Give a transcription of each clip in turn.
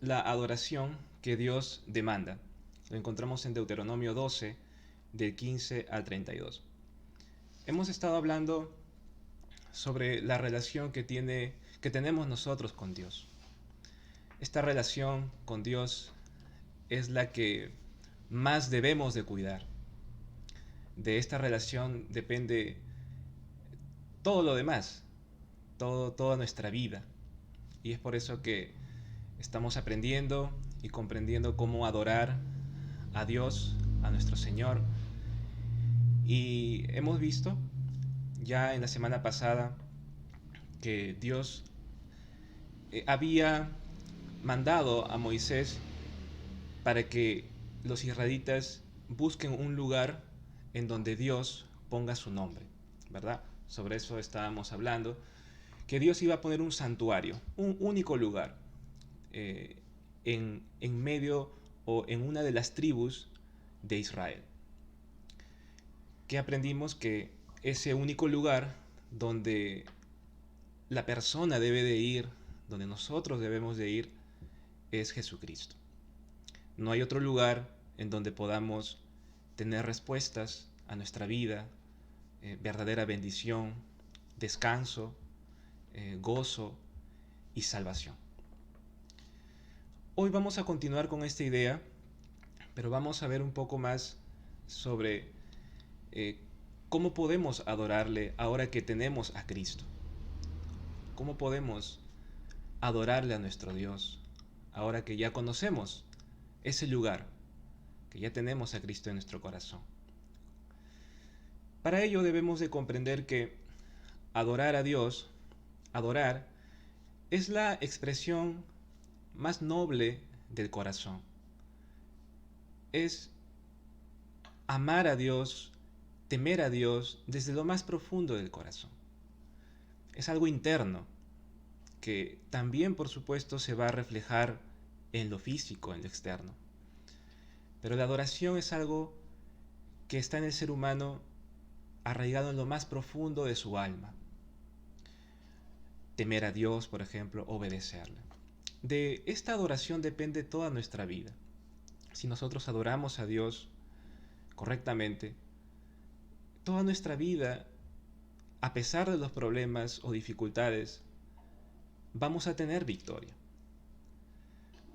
la adoración que Dios demanda. Lo encontramos en Deuteronomio 12, del 15 al 32. Hemos estado hablando sobre la relación que tenemos nosotros con Dios. Esta relación con Dios es la que más debemos de cuidar. De esta relación depende todo lo demás, toda nuestra vida. Y es por eso que estamos aprendiendo y comprendiendo cómo adorar a Dios, a nuestro Señor. Y hemos visto ya en la semana pasada que Dios había mandado a Moisés para que los israelitas busquen un lugar en donde Dios ponga su nombre, ¿verdad? Sobre eso estábamos hablando, que Dios iba a poner un santuario, un único lugar, en medio o en una de las tribus de Israel. Que aprendimos que ese único lugar donde la persona debe de ir, donde nosotros debemos de ir, es Jesucristo. No hay otro lugar en donde podamos tener respuestas a nuestra vida, verdadera bendición, descanso, gozo y salvación. Hoy vamos a continuar con esta idea, pero vamos a ver un poco más sobre cómo podemos adorarle ahora que tenemos a Cristo. ¿Cómo podemos adorarle a nuestro Dios ahora que ya conocemos ese lugar, que ya tenemos a Cristo en nuestro corazón? Para ello debemos de comprender que adorar a Dios, adorar, es la expresión más noble del corazón. Es amar a Dios, temer a Dios desde lo más profundo del corazón. Es algo interno que también, por supuesto, se va a reflejar en lo físico, en lo externo. Pero la adoración es algo que está en el ser humano arraigado en lo más profundo de su alma. Temer a Dios, por ejemplo, obedecerle. De esta adoración depende toda nuestra vida. Si nosotros adoramos a Dios correctamente, toda nuestra vida, a pesar de los problemas o dificultades, vamos a tener victoria.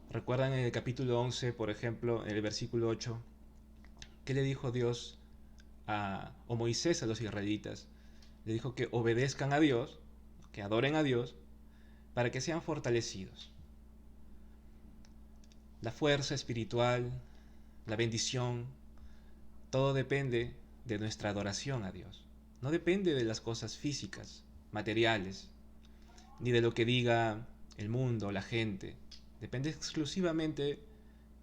¿Recuerdan en el capítulo 11, por ejemplo, en el versículo 8, qué le dijo Dios o Moisés a los israelitas? Le dijo que obedezcan a Dios, que adoren a Dios, para que sean fortalecidos. La fuerza espiritual, la bendición, todo depende de nuestra adoración a Dios. No depende de las cosas físicas, materiales, ni de lo que diga el mundo, la gente. Depende exclusivamente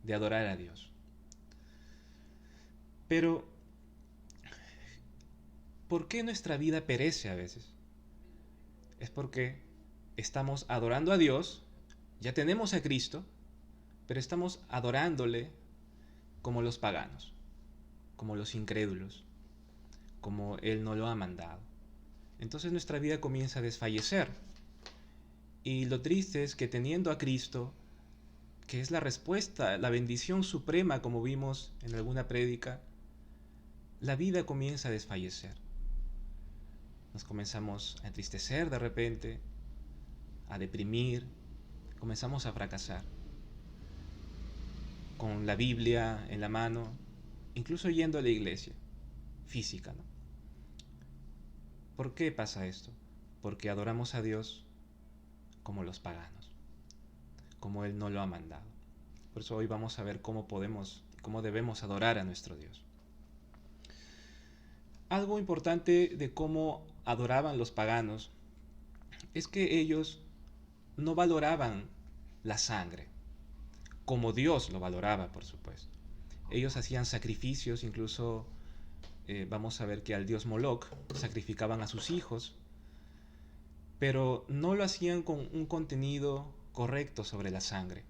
de adorar a Dios. Pero, ¿por qué nuestra vida perece a veces? Es porque estamos adorando a Dios, ya tenemos a Cristo, pero estamos adorándole como los paganos, como los incrédulos, como Él no lo ha mandado. Entonces nuestra vida comienza a desfallecer. Y lo triste es que teniendo a Cristo, que es la respuesta, la bendición suprema, como vimos en alguna prédica, la vida comienza a desfallecer. Nos comenzamos a entristecer de repente, a deprimir, comenzamos a fracasar. Con la Biblia en la mano, incluso yendo a la iglesia, física, ¿no? ¿Por qué pasa esto? Porque adoramos a Dios como los paganos, como Él no lo ha mandado. Por eso hoy vamos a ver cómo debemos adorar a nuestro Dios. Algo importante de cómo adoraban los paganos es que ellos no valoraban la sangre, como Dios lo valoraba, por supuesto. Ellos hacían sacrificios, incluso vamos a ver que al dios Moloch sacrificaban a sus hijos, pero no lo hacían con un contenido correcto sobre la sangre.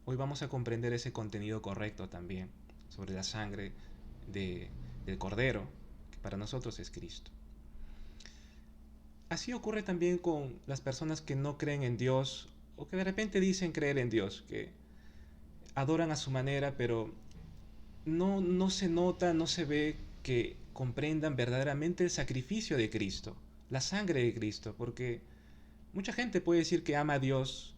Hoy vamos a comprender ese contenido correcto también, sobre la sangre del Cordero, que para nosotros es Cristo. Así ocurre también con las personas que no creen en Dios o que de repente dicen creer en Dios, que adoran a su manera, pero no se nota, no se ve que comprendan verdaderamente el sacrificio de Cristo, la sangre de Cristo, porque mucha gente puede decir que ama a Dios,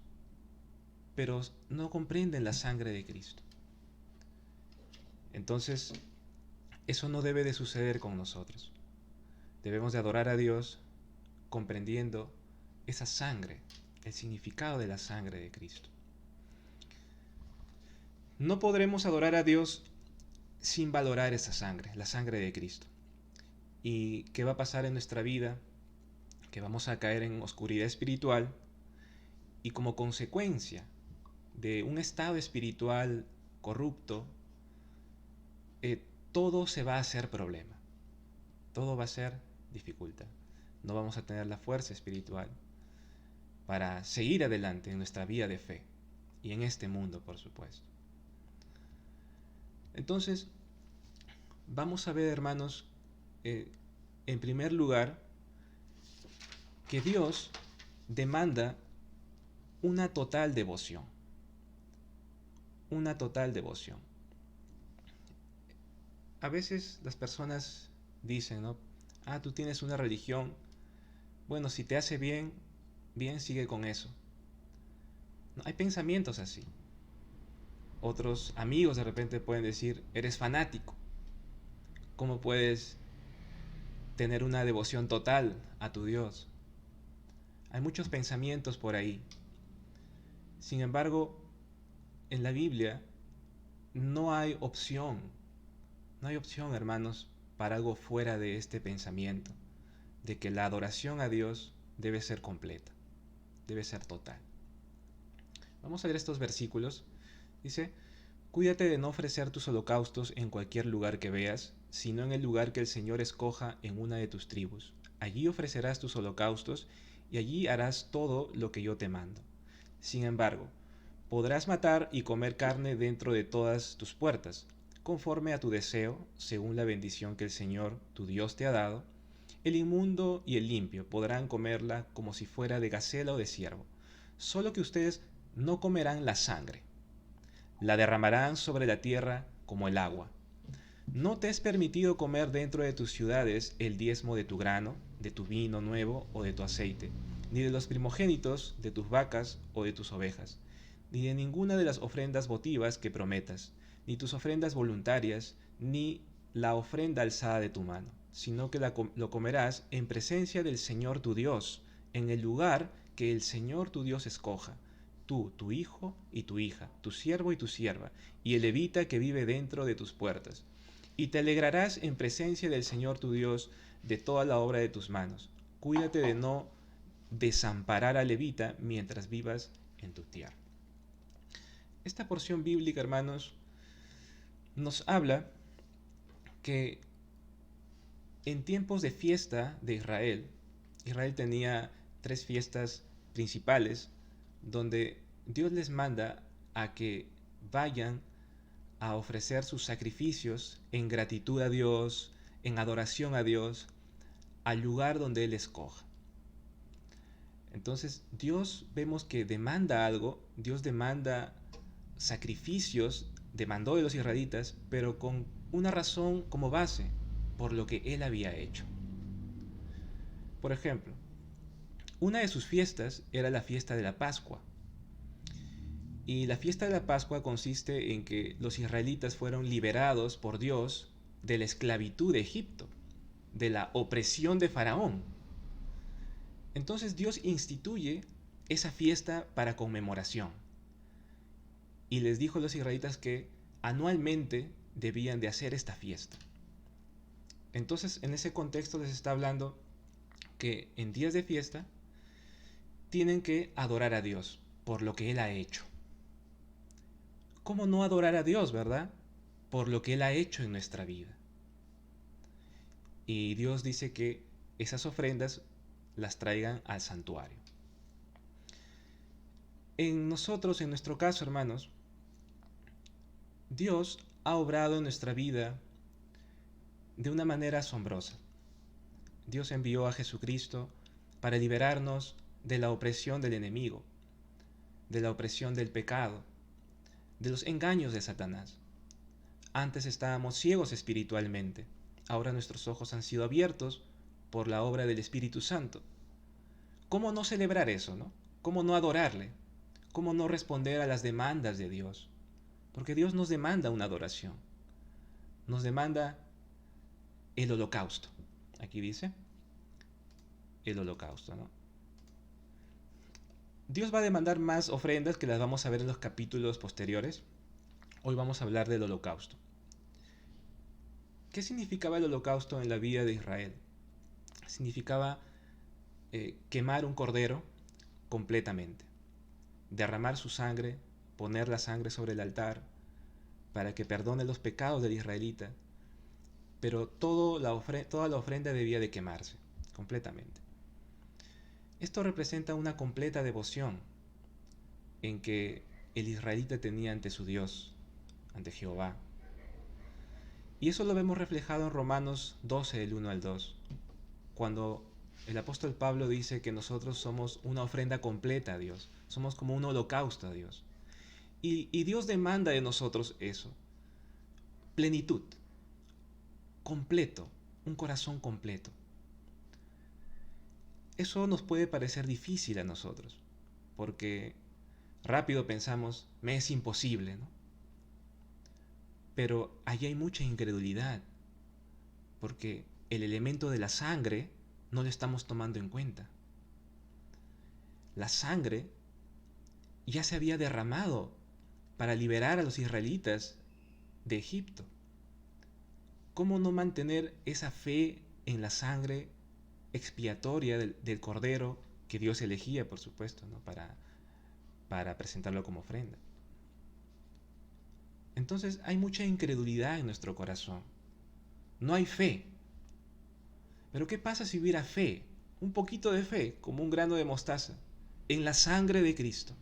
pero no comprenden la sangre de Cristo. Entonces, eso no debe de suceder con nosotros. Debemos de adorar a Dios comprendiendo esa sangre, el significado de la sangre de Cristo. No podremos adorar a Dios sin valorar esa sangre, la sangre de Cristo. ¿Y qué va a pasar en nuestra vida? Que vamos a caer en oscuridad espiritual y como consecuencia de un estado espiritual corrupto, todo se va a hacer problema, todo va a ser dificultad. No vamos a tener la fuerza espiritual para seguir adelante en nuestra vida de fe y en este mundo, por supuesto. Entonces, vamos a ver, hermanos, en primer lugar, que Dios demanda una total devoción. Una total devoción. A veces las personas dicen, ¿no? Ah, tú tienes una religión. Bueno, si te hace bien, bien, sigue con eso. No, hay pensamientos así. Otros amigos de repente pueden decir, eres fanático. ¿Cómo puedes tener una devoción total a tu Dios? Hay muchos pensamientos por ahí. Sin embargo, en la Biblia no hay opción. No hay opción, hermanos, para algo fuera de este pensamiento, de que la adoración a Dios debe ser completa, debe ser total. Vamos a ver estos versículos. Dice, cuídate de no ofrecer tus holocaustos en cualquier lugar que veas, sino en el lugar que el Señor escoja en una de tus tribus. Allí ofrecerás tus holocaustos y allí harás todo lo que yo te mando. Sin embargo, podrás matar y comer carne dentro de todas tus puertas, conforme a tu deseo, según la bendición que el Señor, tu Dios, te ha dado. El inmundo y el limpio podrán comerla como si fuera de gacela o de ciervo. Solo que ustedes no comerán la sangre. La derramarán sobre la tierra como el agua. No te es permitido comer dentro de tus ciudades el diezmo de tu grano, de tu vino nuevo o de tu aceite, ni de los primogénitos de tus vacas o de tus ovejas, ni de ninguna de las ofrendas votivas que prometas, ni tus ofrendas voluntarias, ni la ofrenda alzada de tu mano, sino que lo comerás en presencia del Señor tu Dios, en el lugar que el Señor tu Dios escoja, tú, tu hijo y tu hija, tu siervo y tu sierva, y el levita que vive dentro de tus puertas. Y te alegrarás en presencia del Señor tu Dios de toda la obra de tus manos. Cuídate de no desamparar al levita mientras vivas en tu tierra. Esta porción bíblica, hermanos, nos habla que en tiempos de fiesta de Israel, Israel tenía 3 fiestas principales donde Dios les manda a que vayan a ofrecer sus sacrificios en gratitud a Dios, en adoración a Dios, al lugar donde Él escoja. Entonces Dios vemos que demanda algo, Dios demanda sacrificios, demandó de los israelitas, pero con una razón como base, por lo que Él había hecho. Por ejemplo, una de sus fiestas era la fiesta de la Pascua. Y la fiesta de la Pascua consiste en que los israelitas fueron liberados por Dios de la esclavitud de Egipto, de la opresión de Faraón. Entonces Dios instituye esa fiesta para conmemoración. Y les dijo a los israelitas que anualmente debían de hacer esta fiesta. Entonces, en ese contexto les está hablando que en días de fiesta tienen que adorar a Dios por lo que Él ha hecho. ¿Cómo no adorar a Dios, verdad? Por lo que Él ha hecho en nuestra vida. Y Dios dice que esas ofrendas las traigan al santuario. En nosotros, en nuestro caso, hermanos, Dios ha obrado en nuestra vida de una manera asombrosa. Dios envió a Jesucristo para liberarnos de la opresión del enemigo, de la opresión del pecado, de los engaños de Satanás. Antes estábamos ciegos espiritualmente, ahora nuestros ojos han sido abiertos por la obra del Espíritu Santo. ¿Cómo no celebrar eso, no? ¿Cómo no adorarle? ¿Cómo no responder a las demandas de Dios? Porque Dios nos demanda una adoración. Nos demanda el holocausto. Aquí dice el holocausto, ¿no? Dios va a demandar más ofrendas que las vamos a ver en los capítulos posteriores. Hoy vamos a hablar del holocausto. ¿Qué significaba el holocausto en la vida de Israel? Significaba quemar un cordero completamente, derramar su sangre, poner la sangre sobre el altar para que perdone los pecados del israelita, pero toda la ofrenda debía de quemarse completamente. Esto representa una completa devoción en que el israelita tenía ante su Dios, ante Jehová. Y eso lo vemos reflejado en Romanos 12, del 1 al 2, cuando el apóstol Pablo dice que nosotros somos una ofrenda completa a Dios, somos como un holocausto a Dios. Y Dios demanda de nosotros eso, plenitud, completo, un corazón completo. Eso nos puede parecer difícil a nosotros, porque rápido pensamos, me es imposible, ¿no? Pero allí hay mucha incredulidad, porque el elemento de la sangre no lo estamos tomando en cuenta. La sangre ya se había derramado para liberar a los israelitas de Egipto. ¿Cómo no mantener esa fe en la sangre expiatoria del cordero que Dios elegía, por supuesto, ¿no? para presentarlo como ofrenda? Entonces hay mucha incredulidad en nuestro corazón. No hay fe. Pero ¿qué pasa si hubiera fe? Un poquito de fe, como un grano de mostaza, en la sangre de Cristo,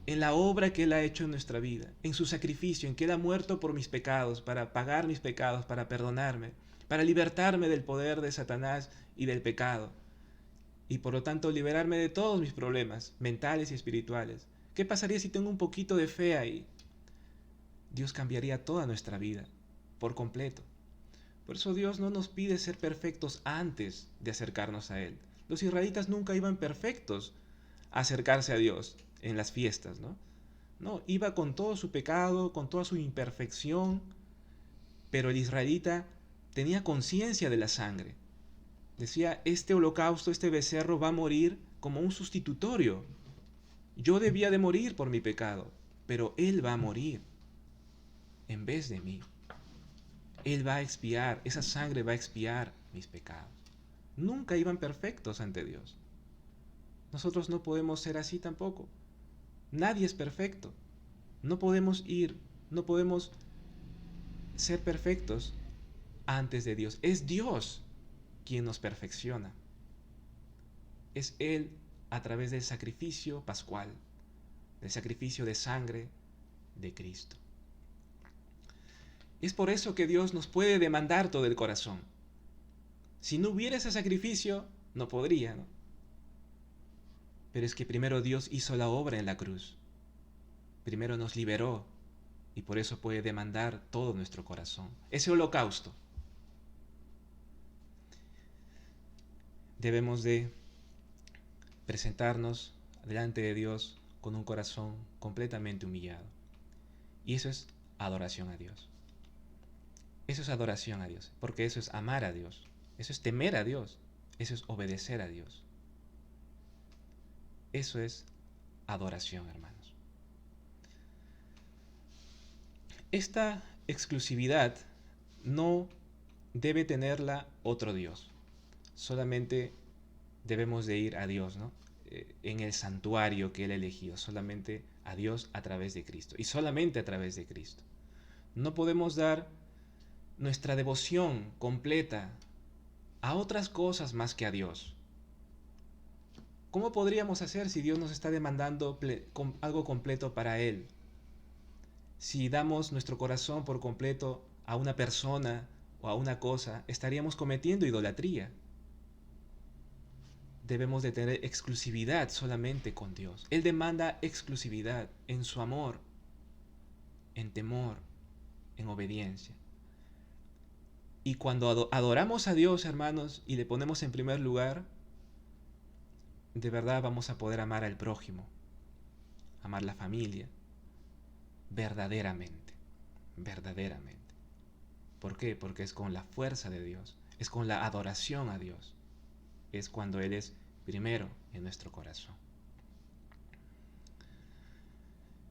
en la obra que Él ha hecho en nuestra vida, en su sacrificio, en que Él ha muerto por mis pecados, para pagar mis pecados, para perdonarme, para libertarme del poder de Satanás y del pecado, y por lo tanto liberarme de todos mis problemas mentales y espirituales. ¿Qué pasaría si tengo un poquito de fe ahí? Dios cambiaría toda nuestra vida, por completo. Por eso Dios no nos pide ser perfectos antes de acercarnos a Él. Los israelitas nunca iban perfectos a acercarse a Dios en las fiestas, ¿no? No, iba con todo su pecado, con toda su imperfección, pero el israelita tenía conciencia de la sangre. Decía, este holocausto, este becerro va a morir como un sustitutorio. Yo debía de morir por mi pecado, pero Él va a morir en vez de mí. Él va a expiar, esa sangre va a expiar mis pecados. Nunca iban perfectos ante Dios. Nosotros no podemos ser así tampoco. Nadie es perfecto. No podemos ser perfectos antes de Dios. Es Dios quien nos perfecciona. Es Él a través del sacrificio pascual, del sacrificio de sangre de Cristo. Es por eso que Dios nos puede demandar todo el corazón. Si no hubiera ese sacrificio, no podría, ¿no? Pero es que primero Dios hizo la obra en la cruz. Primero nos liberó y por eso puede demandar todo nuestro corazón. Ese holocausto. Debemos de presentarnos delante de Dios con un corazón completamente humillado. Y eso es adoración a Dios. Eso es adoración a Dios, porque eso es amar a Dios, eso es temer a Dios, eso es obedecer a Dios. Eso es adoración, hermanos. Esta exclusividad no debe tenerla otro Dios. Solamente debemos de ir a Dios, ¿no? En el santuario que Él ha elegido, solamente a Dios a través de Cristo. Y solamente a través de Cristo. No podemos dar nuestra devoción completa a otras cosas más que a Dios. ¿Cómo podríamos hacer si Dios nos está demandando algo completo para Él? Si damos nuestro corazón por completo a una persona o a una cosa, estaríamos cometiendo idolatría. Debemos de tener exclusividad solamente con Dios. Él demanda exclusividad en su amor. en temor, en obediencia. Y cuando adoramos a Dios, hermanos, y le ponemos en primer lugar, de verdad vamos a poder amar al prójimo, amar la familia, verdaderamente, verdaderamente. ¿Por qué? Porque es con la fuerza de Dios, es con la adoración a Dios, es cuando Él es primero en nuestro corazón.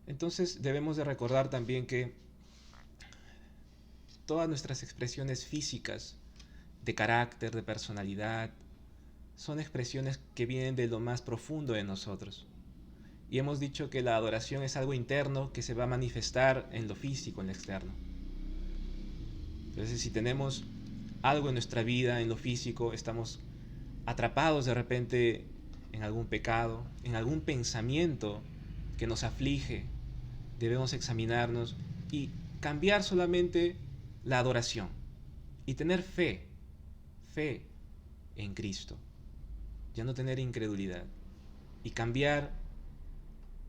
Entonces debemos de recordar también que todas nuestras expresiones físicas, de carácter, de personalidad, son expresiones que vienen de lo más profundo de nosotros. Y hemos dicho que la adoración es algo interno que se va a manifestar en lo físico, en lo externo. Entonces, si tenemos algo en nuestra vida, en lo físico, estamos atrapados de repente en algún pecado, en algún pensamiento que nos aflige, debemos examinarnos y cambiar solamente la adoración y tener fe en Cristo, ya no tener incredulidad y cambiar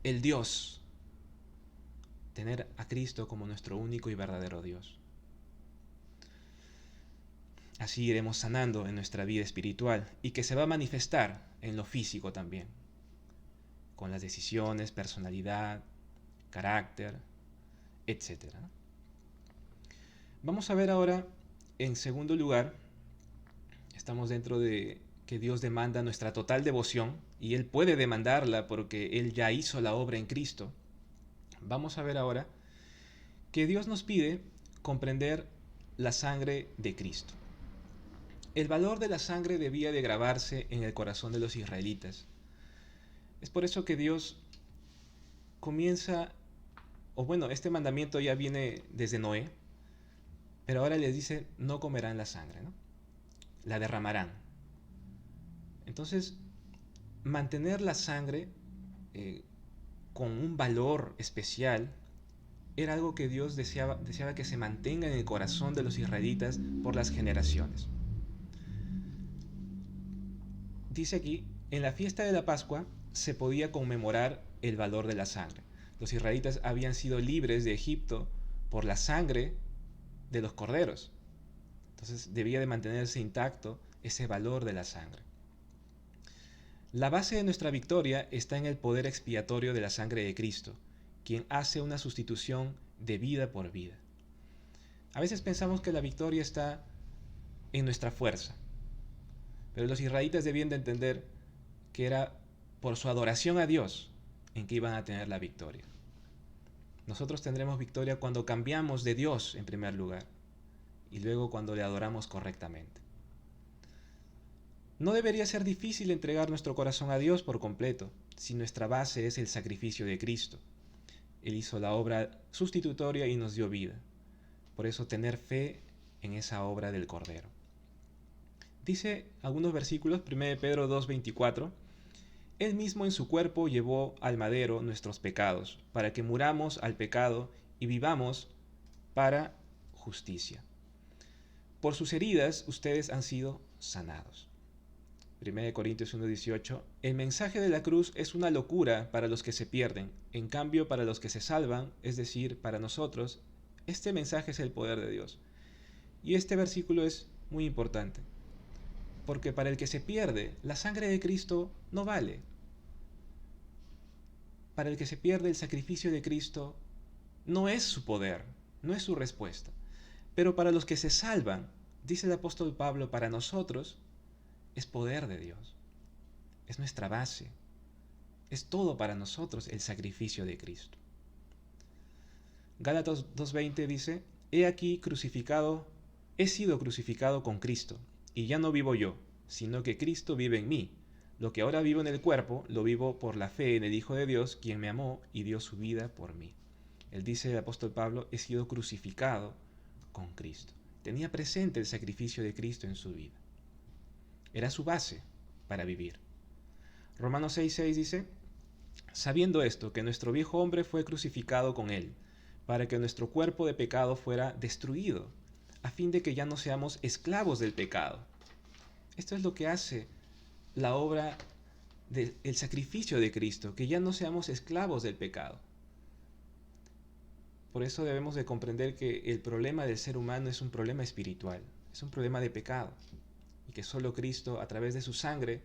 el Dios, tener a Cristo como nuestro único y verdadero Dios. Así iremos sanando en nuestra vida espiritual y que se va a manifestar en lo físico también, con las decisiones, personalidad, carácter, etc. Vamos a ver ahora, en segundo lugar, estamos dentro de que Dios demanda nuestra total devoción y Él puede demandarla porque Él ya hizo la obra en Cristo. Vamos a ver ahora que Dios nos pide comprender la sangre de Cristo. El valor de la sangre debía de grabarse en el corazón de los israelitas. Es por eso que Dios comienza, o bueno, este mandamiento ya viene desde Noé, pero ahora les dice, no comerán la sangre, ¿no? La derramarán. Entonces, mantener la sangre con un valor especial era algo que Dios deseaba que se mantenga en el corazón de los israelitas por las generaciones. Dice aquí, en la fiesta de la Pascua se podía conmemorar el valor de la sangre. Los israelitas habían sido libres de Egipto por la sangre de los corderos. Entonces debía de mantenerse intacto ese valor de la sangre. La base de nuestra victoria está en el poder expiatorio de la sangre de Cristo, quien hace una sustitución de vida por vida. A veces pensamos que la victoria está en nuestra fuerza, pero los israelitas debían de entender que era por su adoración a Dios en que iban a tener la victoria. Nosotros tendremos victoria cuando cambiamos de Dios en primer lugar y luego cuando le adoramos correctamente. No debería ser difícil entregar nuestro corazón a Dios por completo si nuestra base es el sacrificio de Cristo. Él hizo la obra sustitutoria y nos dio vida. Por eso tener fe en esa obra del Cordero. Dice algunos versículos, 1 Pedro 2:24, Él mismo en su cuerpo llevó al madero nuestros pecados, para que muramos al pecado y vivamos para justicia. Por sus heridas ustedes han sido sanados. 1 Corintios 1:18, el mensaje de la cruz es una locura para los que se pierden, en cambio para los que se salvan, es decir, para nosotros, este mensaje es el poder de Dios. Y este versículo es muy importante, porque para el que se pierde, la sangre de Cristo no vale. Para el que se pierde, el sacrificio de Cristo no es su poder, no es su respuesta. Pero para los que se salvan, dice el apóstol Pablo, para nosotros es poder de Dios, es nuestra base, es todo para nosotros el sacrificio de Cristo. Gálatas 2:20 dice, he aquí crucificado, he sido crucificado con Cristo, y ya no vivo yo, sino que Cristo vive en mí. Lo que ahora vivo en el cuerpo, lo vivo por la fe en el Hijo de Dios, quien me amó y dio su vida por mí. Él dice, el apóstol Pablo, he sido crucificado con Cristo. Tenía presente el sacrificio de Cristo en su vida. Era su base para vivir. Romanos 6:6 dice, sabiendo esto, que nuestro viejo hombre fue crucificado con él, para que nuestro cuerpo de pecado fuera destruido, a fin de que ya no seamos esclavos del pecado. Esto es lo que hace la obra del sacrificio de Cristo, que ya no seamos esclavos del pecado. Por eso debemos de comprender que el problema del ser humano es un problema espiritual, es un problema de pecado, y que solo Cristo, a través de su sangre,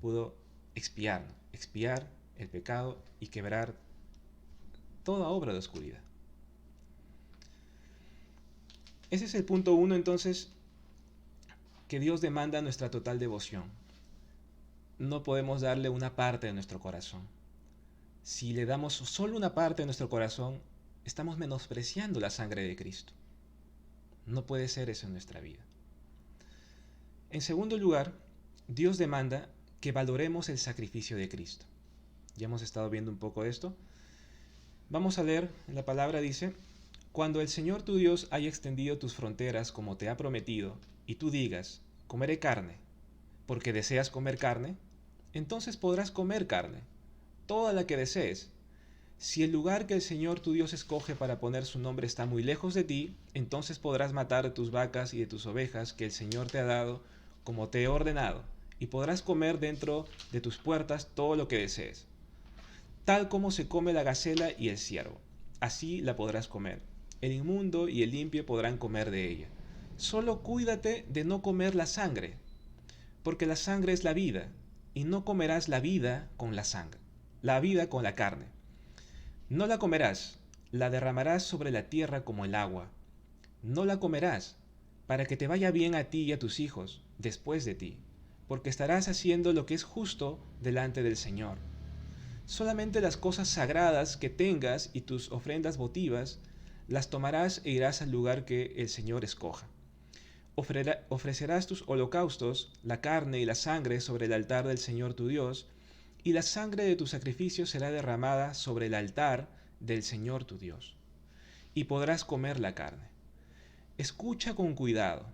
pudo expiar el pecado y quebrar toda obra de oscuridad. Ese es el punto uno, entonces, que Dios demanda nuestra total devoción. No podemos darle una parte de nuestro corazón. Si le damos solo una parte de nuestro corazón, estamos menospreciando la sangre de Cristo. No puede ser eso en nuestra vida. En segundo lugar, Dios demanda que valoremos el sacrificio de Cristo. Ya hemos estado viendo un poco esto. Vamos a leer, la palabra dice: cuando el Señor tu Dios haya extendido tus fronteras como te ha prometido, y tú digas, comeré carne, porque deseas comer carne, entonces podrás comer carne, toda la que desees. Si el lugar que el Señor tu Dios escoge para poner su nombre está muy lejos de ti, entonces podrás matar de tus vacas y de tus ovejas que el Señor te ha dado, como te he ordenado, y podrás comer dentro de tus puertas todo lo que desees, tal como se come la gacela y el ciervo. Así la podrás comer. El inmundo y el limpio podrán comer de ella. Solo cuídate de no comer la sangre, porque la sangre es la vida, y no comerás la vida con la carne. No la comerás, la derramarás sobre la tierra como el agua. No la comerás, para que te vaya bien a ti y a tus hijos después de ti, porque estarás haciendo lo que es justo delante del Señor. Solamente las cosas sagradas que tengas y tus ofrendas votivas las tomarás e irás al lugar que el Señor escoja. Ofrecerás tus holocaustos, la carne y la sangre sobre el altar del Señor tu Dios, y la sangre de tu sacrificio será derramada sobre el altar del Señor tu Dios, y podrás comer la carne. Escucha con cuidado,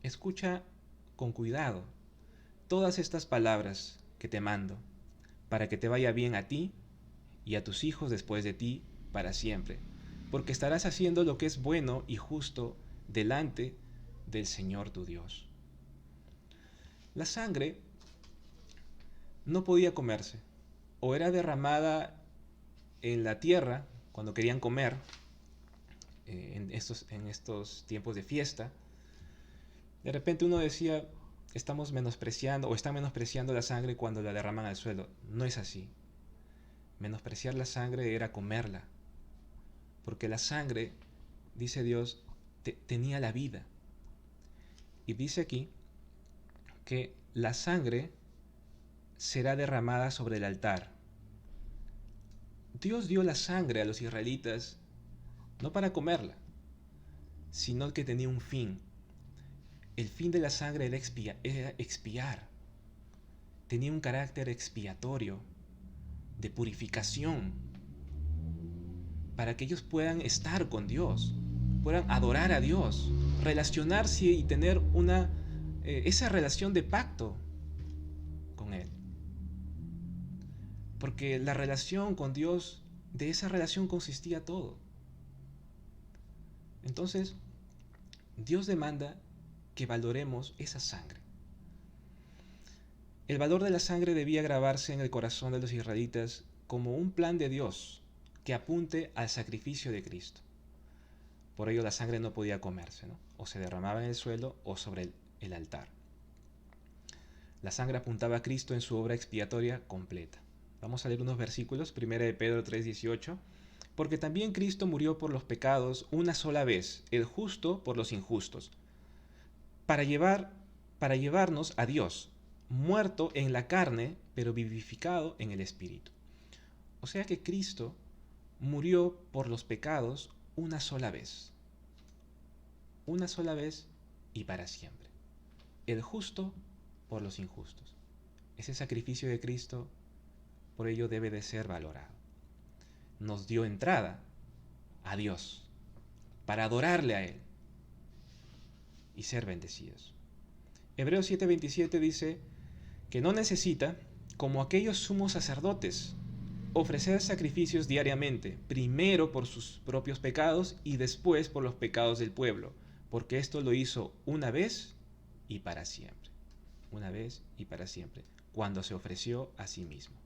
escucha con cuidado todas estas palabras que te mando, para que te vaya bien a ti y a tus hijos después de ti para siempre, porque estarás haciendo lo que es bueno y justo delante del Señor tu Dios. La sangre no podía comerse, o era derramada en la tierra cuando querían comer, en estos tiempos de fiesta. De repente uno decía, estamos menospreciando o están menospreciando la sangre cuando la derraman al suelo. No es así. Menospreciar la sangre era comerla, porque la sangre, dice Dios, tenía la vida. Y dice aquí que la sangre será derramada sobre el altar. Dios dio la sangre a los israelitas no para comerla, sino que tenía un fin. El fin de la sangre era expiar. Tenía un carácter expiatorio, de purificación, para que ellos puedan estar con Dios, puedan adorar a Dios, relacionarse y tener esa relación de pacto con Él. Porque la relación con Dios, de esa relación consistía todo. Entonces, Dios demanda que valoremos esa sangre. El valor de la sangre debía grabarse en el corazón de los israelitas como un plan de Dios que apunte al sacrificio de Cristo. Por ello la sangre no podía comerse, ¿no? O se derramaba en el suelo o sobre el altar. La sangre apuntaba a Cristo en su obra expiatoria completa. Vamos a leer unos versículos, 1 de Pedro 3:18. Porque también Cristo murió por los pecados una sola vez, el justo por los injustos, para llevarnos a Dios, muerto en la carne, pero vivificado en el Espíritu. O sea que Cristo murió por los pecados una sola vez y para siempre. El justo por los injustos. Ese sacrificio de Cristo, por ello, debe de ser valorado. Nos dio entrada a Dios para adorarle a Él y ser bendecidos. Hebreos 7:27 dice que no necesita, como aquellos sumos sacerdotes, ofrecer sacrificios diariamente, primero por sus propios pecados y después por los pecados del pueblo, porque esto lo hizo una vez y para siempre. Una vez y para siempre, cuando se ofreció a sí mismo.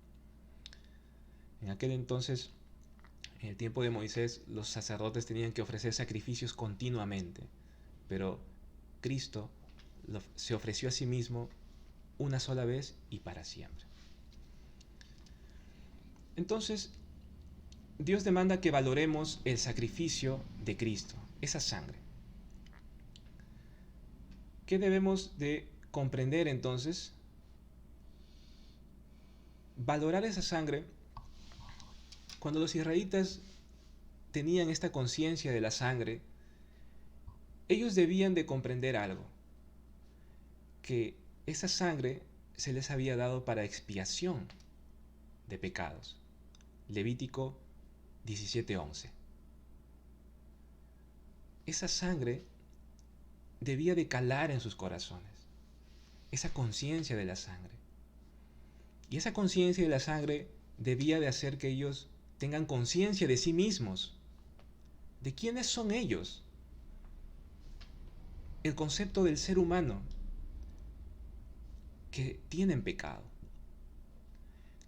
En aquel entonces En el tiempo de Moisés, los sacerdotes tenían que ofrecer sacrificios continuamente, pero Cristo se ofreció a sí mismo una sola vez y para siempre. Entonces, Dios demanda que valoremos el sacrificio de Cristo, esa sangre. ¿Qué debemos de comprender entonces? Valorar esa sangre. Cuando los israelitas tenían esta conciencia de la sangre, ellos debían de comprender algo, que esa sangre se les había dado para expiación de pecados. Levítico 17:11. Esa sangre debía de calar en sus corazones, esa conciencia de la sangre. Y esa conciencia de la sangre debía de hacer que ellos tengan conciencia de sí mismos, de quiénes son ellos. El concepto del ser humano que tienen pecado.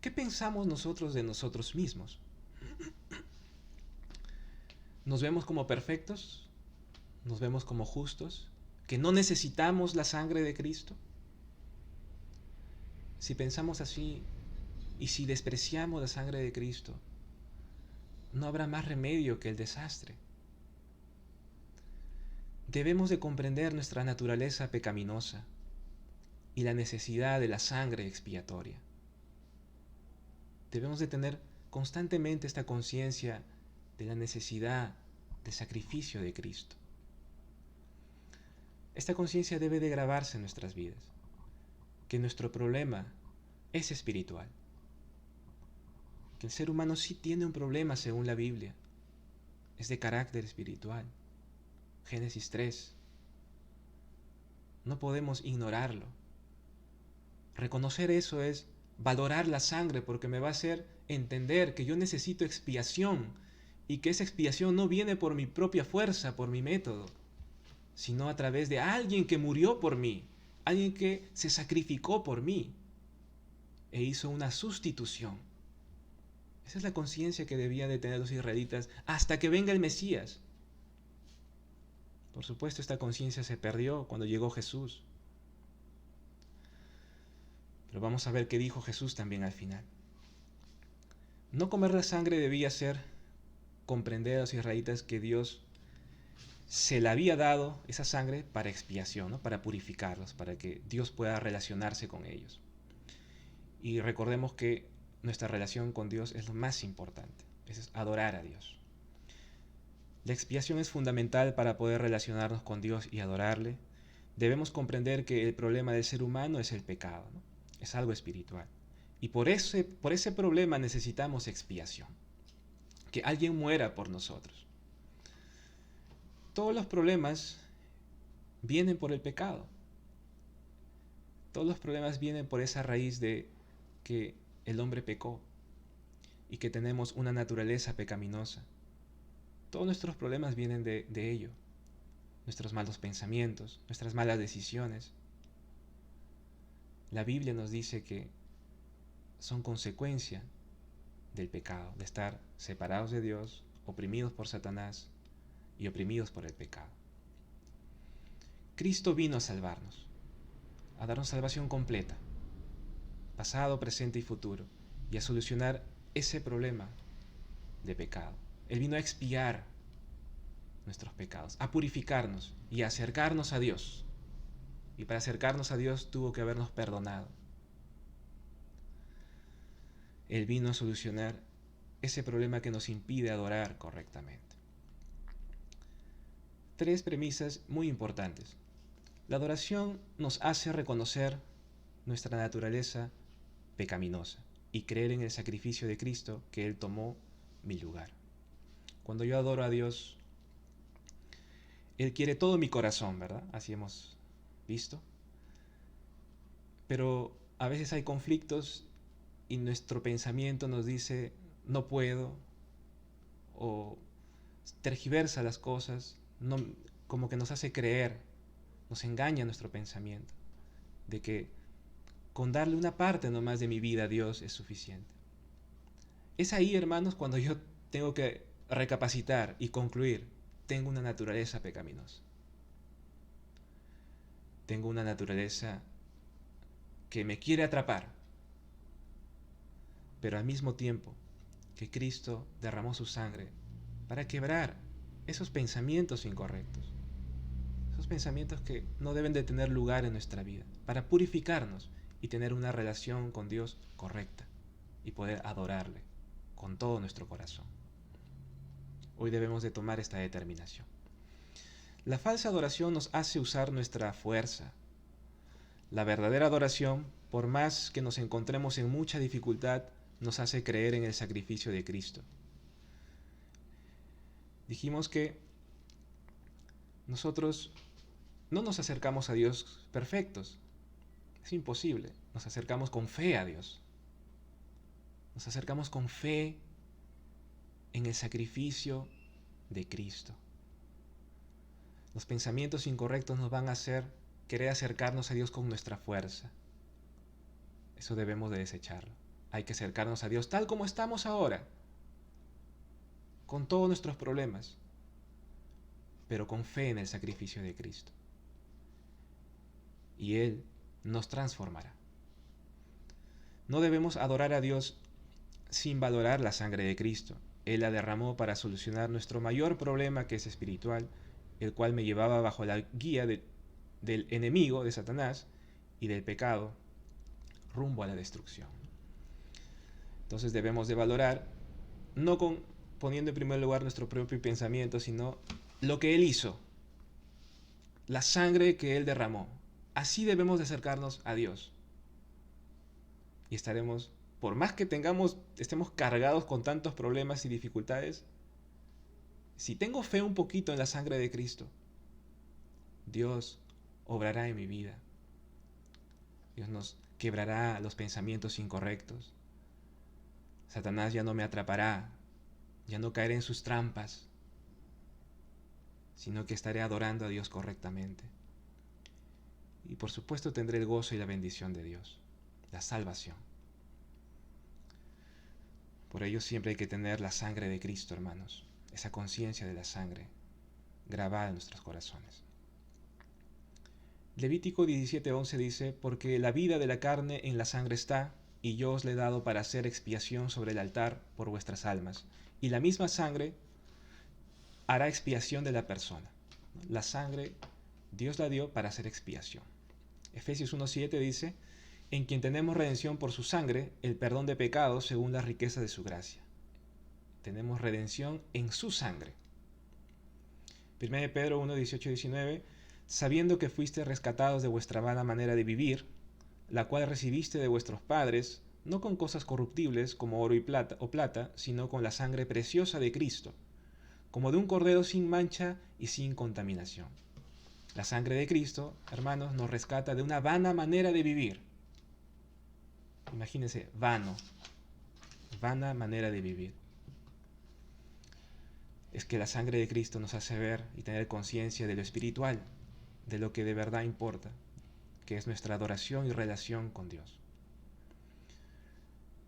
¿Qué pensamos nosotros de nosotros mismos? ¿Nos vemos como perfectos? ¿Nos vemos como justos? ¿Que no necesitamos la sangre de Cristo? Si pensamos así y si despreciamos la sangre de Cristo, no habrá más remedio que el desastre. Debemos de comprender nuestra naturaleza pecaminosa y la necesidad de la sangre expiatoria. Debemos de tener constantemente esta conciencia de la necesidad del sacrificio de Cristo. Esta conciencia debe de grabarse en nuestras vidas, que nuestro problema es espiritual, que el ser humano sí tiene un problema según la Biblia, es de carácter espiritual. Génesis 3. No podemos ignorarlo. Reconocer eso es valorar la sangre, porque me va a hacer entender que yo necesito expiación y que esa expiación no viene por mi propia fuerza, por mi método, sino a través de alguien que murió por mí, alguien que se sacrificó por mí e hizo una sustitución. Esa es la conciencia que debían de tener los israelitas hasta que venga el Mesías. Por supuesto, esta conciencia se perdió cuando llegó Jesús. Pero vamos a ver qué dijo Jesús también al final. No comer la sangre debía ser comprender a los israelitas que Dios se le había dado esa sangre para expiación, ¿no? Para purificarlos, para que Dios pueda relacionarse con ellos. Y recordemos que nuestra relación con Dios es lo más importante, es adorar a Dios. La expiación es fundamental para poder relacionarnos con Dios y adorarle. Debemos comprender que el problema del ser humano es el pecado, ¿no? Es algo espiritual. Y por ese problema necesitamos expiación, que alguien muera por nosotros. Todos los problemas vienen por el pecado. Todos los problemas vienen por esa raíz de que el hombre pecó y que tenemos una naturaleza pecaminosa. Todos nuestros problemas vienen de ello. Nuestros malos pensamientos, nuestras malas decisiones. La Biblia nos dice que son consecuencia del pecado, de estar separados de Dios, oprimidos por Satanás y oprimidos por el pecado. Cristo vino a salvarnos, a darnos salvación completa, pasado, presente y futuro, y a solucionar ese problema de pecado. Él vino a expiar nuestros pecados, a purificarnos y a acercarnos a Dios. Y para acercarnos a Dios tuvo que habernos perdonado. Él vino a solucionar ese problema que nos impide adorar correctamente. 3 premisas muy importantes. La adoración nos hace reconocer nuestra naturaleza pecaminosa y creer en el sacrificio de Cristo, que Él tomó mi lugar. Cuando yo adoro a Dios, Él quiere todo mi corazón, ¿verdad? Así hemos visto. Pero a veces hay conflictos y nuestro pensamiento nos dice, no puedo, o tergiversa las cosas, no, como que nos hace creer, nos engaña nuestro pensamiento, de que con darle una parte nomás de mi vida a Dios es suficiente. Es ahí, hermanos, cuando yo tengo que recapacitar y concluir, tengo una naturaleza pecaminosa. Tengo una naturaleza que me quiere atrapar, pero al mismo tiempo que Cristo derramó su sangre para quebrar esos pensamientos incorrectos, esos pensamientos que no deben de tener lugar en nuestra vida, para purificarnos y tener una relación con Dios correcta y poder adorarle con todo nuestro corazón. Hoy debemos de tomar esta determinación. La falsa adoración nos hace usar nuestra fuerza. La verdadera adoración, por más que nos encontremos en mucha dificultad, nos hace creer en el sacrificio de Cristo. Dijimos que nosotros no nos acercamos a Dios perfectos. Es imposible. Nos acercamos con fe a Dios. Nos acercamos con fe en el sacrificio de Cristo. Los pensamientos incorrectos nos van a hacer querer acercarnos a Dios con nuestra fuerza. Eso debemos de desecharlo. Hay que acercarnos a Dios tal como estamos ahora, con todos nuestros problemas, pero con fe en el sacrificio de Cristo. Y Él nos transformará. No debemos adorar a Dios sin valorar la sangre de Cristo. Él la derramó para solucionar nuestro mayor problema, que es espiritual, el cual me llevaba bajo la guía del enemigo, de Satanás, y del pecado, rumbo a la destrucción. Entonces debemos de valorar, no poniendo en primer lugar nuestro propio pensamiento, sino lo que Él hizo, la sangre que Él derramó. Así debemos de acercarnos a Dios. Y estaremos, por más que estemos cargados con tantos problemas y dificultades, si tengo fe un poquito en la sangre de Cristo, Dios obrará en mi vida. Dios nos quebrará los pensamientos incorrectos. Satanás ya no me atrapará, ya no caeré en sus trampas, sino que estaré adorando a Dios correctamente. Y por supuesto tendré el gozo y la bendición de Dios, la salvación. Por ello siempre hay que tener la sangre de Cristo, hermanos, esa conciencia de la sangre grabada en nuestros corazones. Levítico 17:11 dice: porque la vida de la carne en la sangre está, y yo os la he dado para hacer expiación sobre el altar por vuestras almas, y la misma sangre hará expiación de la persona. La sangre Dios la dio para hacer expiación. Efesios 1:7 dice: en quien tenemos redención por su sangre, el perdón de pecados según la riqueza de su gracia. Tenemos redención en su sangre. 1 Pedro 1:18-19: sabiendo que fuiste rescatados de vuestra vana manera de vivir, la cual recibiste de vuestros padres, no con cosas corruptibles como oro y plata, sino con la sangre preciosa de Cristo, como de un cordero sin mancha y sin contaminación. La sangre de Cristo, hermanos, nos rescata de una vana manera de vivir. Imagínense, vana manera de vivir. Es que la sangre de Cristo nos hace ver y tener conciencia de lo espiritual, de lo que de verdad importa, que es nuestra adoración y relación con Dios.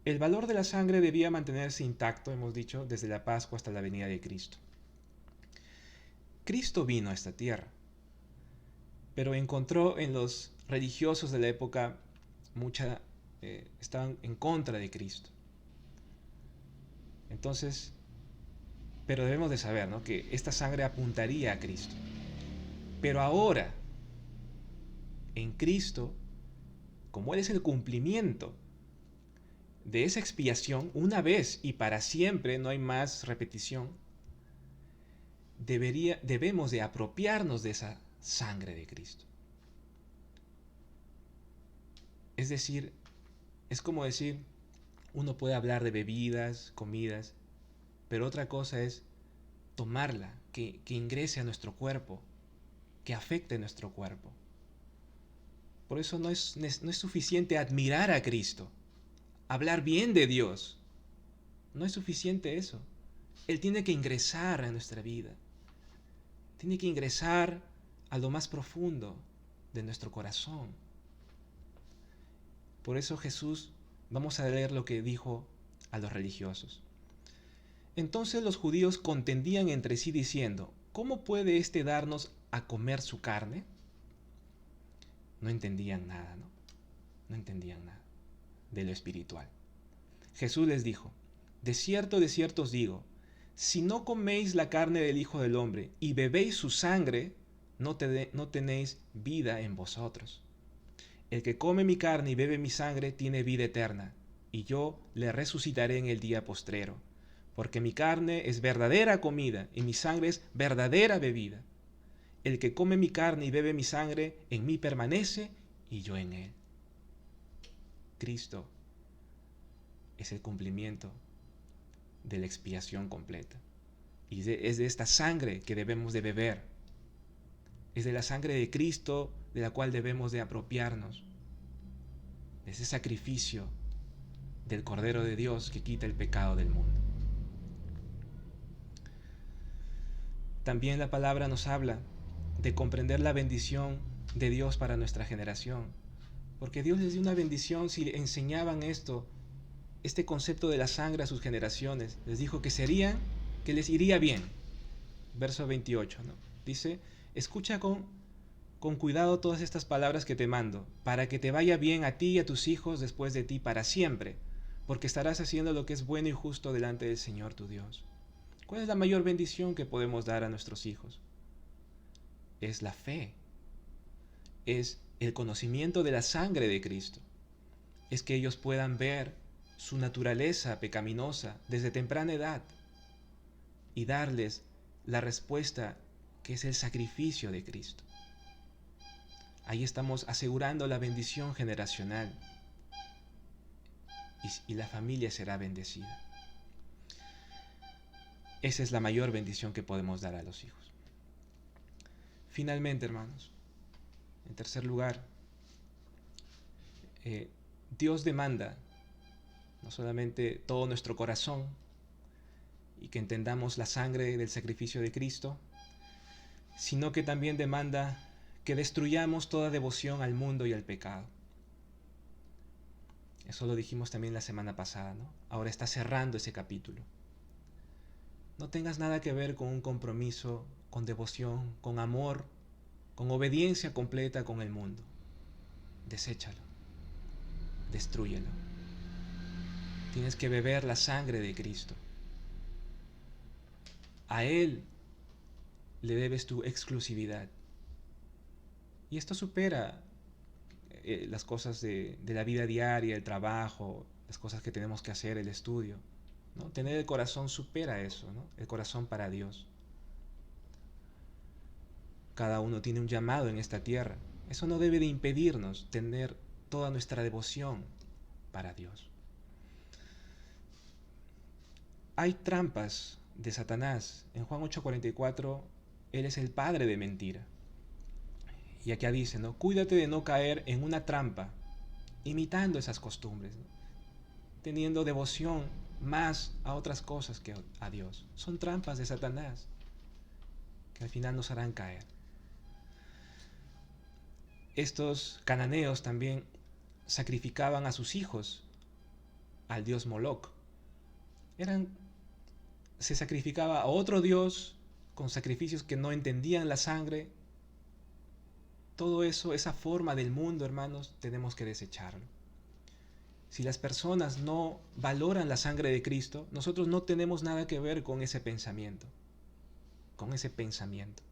El valor de la sangre debía mantenerse intacto, hemos dicho, desde la Pascua hasta la venida de Cristo. Cristo vino a esta tierra, pero encontró en los religiosos de la época estaban en contra de Cristo. Entonces, pero debemos de saber, ¿no?, que esta sangre apuntaría a Cristo. Pero ahora, en Cristo, como Él es el cumplimiento de esa expiación, una vez y para siempre, no hay más repetición, debemos de apropiarnos de esa sangre de Cristo. Es decir, es como decir, uno puede hablar de bebidas, comidas, pero otra cosa es tomarla, que ingrese a nuestro cuerpo, que afecte nuestro cuerpo. Por eso no es suficiente admirar a Cristo, hablar bien de Dios. No es suficiente eso. Él tiene que ingresar a nuestra vida. Tiene que ingresar a lo más profundo de nuestro corazón. Por eso Jesús, vamos a leer lo que dijo a los religiosos. Entonces los judíos contendían entre sí diciendo, ¿cómo puede éste darnos a comer su carne? No entendían nada, ¿no? No entendían nada de lo espiritual. Jesús les dijo, de cierto os digo, si no coméis la carne del Hijo del Hombre y bebéis su sangre, no tenéis vida en vosotros. El que come mi carne y bebe mi sangre tiene vida eterna, y yo le resucitaré en el día postrero, porque mi carne es verdadera comida y mi sangre es verdadera bebida. El que come mi carne y bebe mi sangre, en mí permanece y yo en él. Cristo es el cumplimiento de la expiación completa. Y es de esta sangre que debemos de beber. Es de la sangre de Cristo de la cual debemos de apropiarnos. De ese sacrificio del Cordero de Dios que quita el pecado del mundo. También la palabra nos habla de comprender la bendición de Dios para nuestra generación. Porque Dios les dio una bendición si enseñaban este concepto de la sangre a sus generaciones. Les dijo que les iría bien. Verso 28, ¿no? Dice, escucha con cuidado todas estas palabras que te mando, para que te vaya bien a ti y a tus hijos después de ti para siempre, porque estarás haciendo lo que es bueno y justo delante del Señor tu Dios. ¿Cuál es la mayor bendición que podemos dar a nuestros hijos? Es la fe. Es el conocimiento de la sangre de Cristo. Es que ellos puedan ver su naturaleza pecaminosa desde temprana edad y darles la respuesta que es el sacrificio de Cristo. Ahí estamos asegurando la bendición generacional y la familia será bendecida. Esa es la mayor bendición que podemos dar a los hijos. Finalmente, hermanos, en tercer lugar, Dios demanda no solamente todo nuestro corazón y que entendamos la sangre del sacrificio de Cristo, sino que también demanda que destruyamos toda devoción al mundo y al pecado. Eso lo dijimos también la semana pasada, ¿no? Ahora está cerrando ese capítulo. No tengas nada que ver con un compromiso, con devoción, con amor, con obediencia completa con el mundo. Deséchalo, destrúyelo. Tienes que beber la sangre de Cristo. A Él le debes tu exclusividad. Y esto supera las cosas de la vida diaria, el trabajo, las cosas que tenemos que hacer, el estudio, ¿no? Tener el corazón supera eso, ¿no? El corazón para Dios. Cada uno tiene un llamado en esta tierra. Eso no debe de impedirnos tener toda nuestra devoción para Dios. Hay trampas de Satanás. En Juan 8:44, él es el padre de mentira. Y acá dice, ¿no? Cuídate de no caer en una trampa, imitando esas costumbres, ¿no? Teniendo devoción más a otras cosas que a Dios. Son trampas de Satanás que al final nos harán caer. Estos cananeos también sacrificaban a sus hijos al dios Moloc. Se sacrificaba a otro dios con sacrificios que no entendían la sangre. Todo eso, esa forma del mundo, hermanos, tenemos que desecharlo. Si las personas no valoran la sangre de Cristo, nosotros no tenemos nada que ver con ese pensamiento. Con ese pensamiento.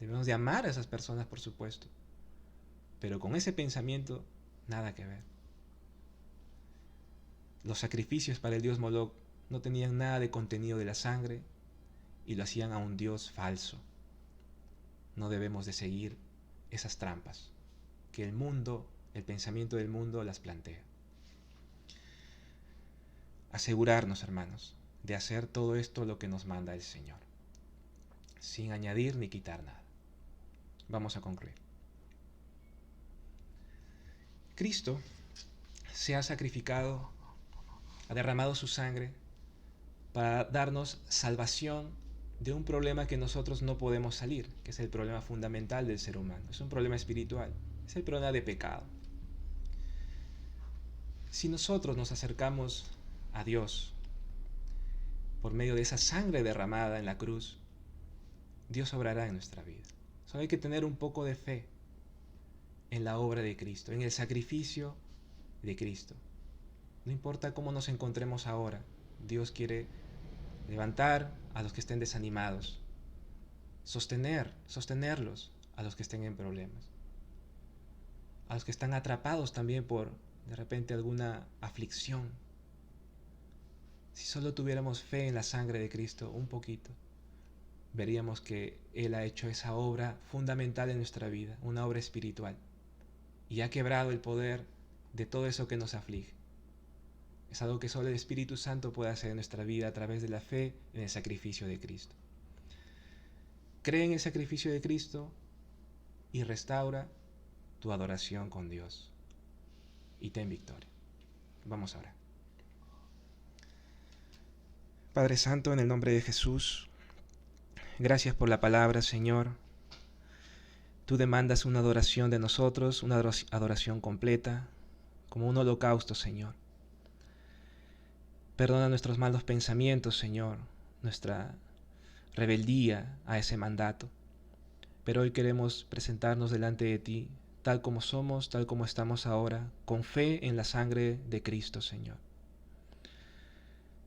Debemos de amar a esas personas, por supuesto. Pero con ese pensamiento, nada que ver. Los sacrificios para el dios Moloc no tenían nada de contenido de la sangre y lo hacían a un dios falso. No debemos de seguir esas trampas que el mundo, el pensamiento del mundo las plantea. Asegurarnos, hermanos, de hacer todo esto lo que nos manda el Señor, sin añadir ni quitar nada. Vamos a concluir. Cristo se ha sacrificado, ha derramado su sangre para darnos salvación de un problema que nosotros no podemos salir, que es el problema fundamental del ser humano. Es un problema espiritual, es el problema de pecado. Si nosotros nos acercamos a Dios, por medio de esa sangre derramada en la cruz, Dios obrará en nuestra vida. Solo hay que tener un poco de fe en la obra de Cristo, en el sacrificio de Cristo. No importa cómo nos encontremos ahora, Dios quiere levantar a los que estén desanimados, sostenerlos a los que estén en problemas, a los que están atrapados también por de repente alguna aflicción. Si solo tuviéramos fe en la sangre de Cristo un poquito, veríamos que Él ha hecho esa obra fundamental en nuestra vida, una obra espiritual, y ha quebrado el poder de todo eso que nos aflige. Es algo que solo el Espíritu Santo puede hacer en nuestra vida a través de la fe en el sacrificio de Cristo. Cree en el sacrificio de Cristo y restaura tu adoración con Dios. Y ten victoria. Vamos ahora. Padre Santo, en el nombre de Jesús, gracias por la palabra, Señor. Tú demandas una adoración de nosotros, una adoración completa, como un holocausto, Señor. Perdona nuestros malos pensamientos, Señor, nuestra rebeldía a ese mandato. Pero hoy queremos presentarnos delante de ti, tal como somos, tal como estamos ahora, con fe en la sangre de Cristo, Señor.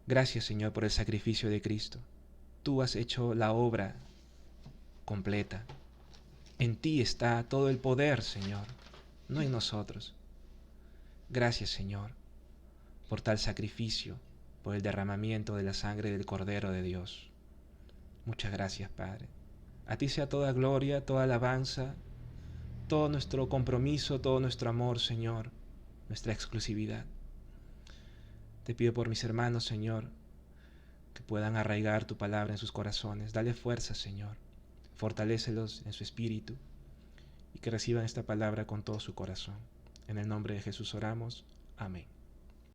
Gracias, Señor, por el sacrificio de Cristo. Tú has hecho la obra completa. En ti está todo el poder, Señor, no en nosotros. Gracias, Señor, por tal sacrificio, por el derramamiento de la sangre del Cordero de Dios. Muchas gracias, Padre. A ti sea toda gloria, toda alabanza, todo nuestro compromiso, todo nuestro amor, Señor, nuestra exclusividad. Te pido por mis hermanos, Señor, que puedan arraigar tu palabra en sus corazones. Dale fuerza, Señor. Fortalécelos en su espíritu y que reciban esta palabra con todo su corazón. En el nombre de Jesús oramos. Amén.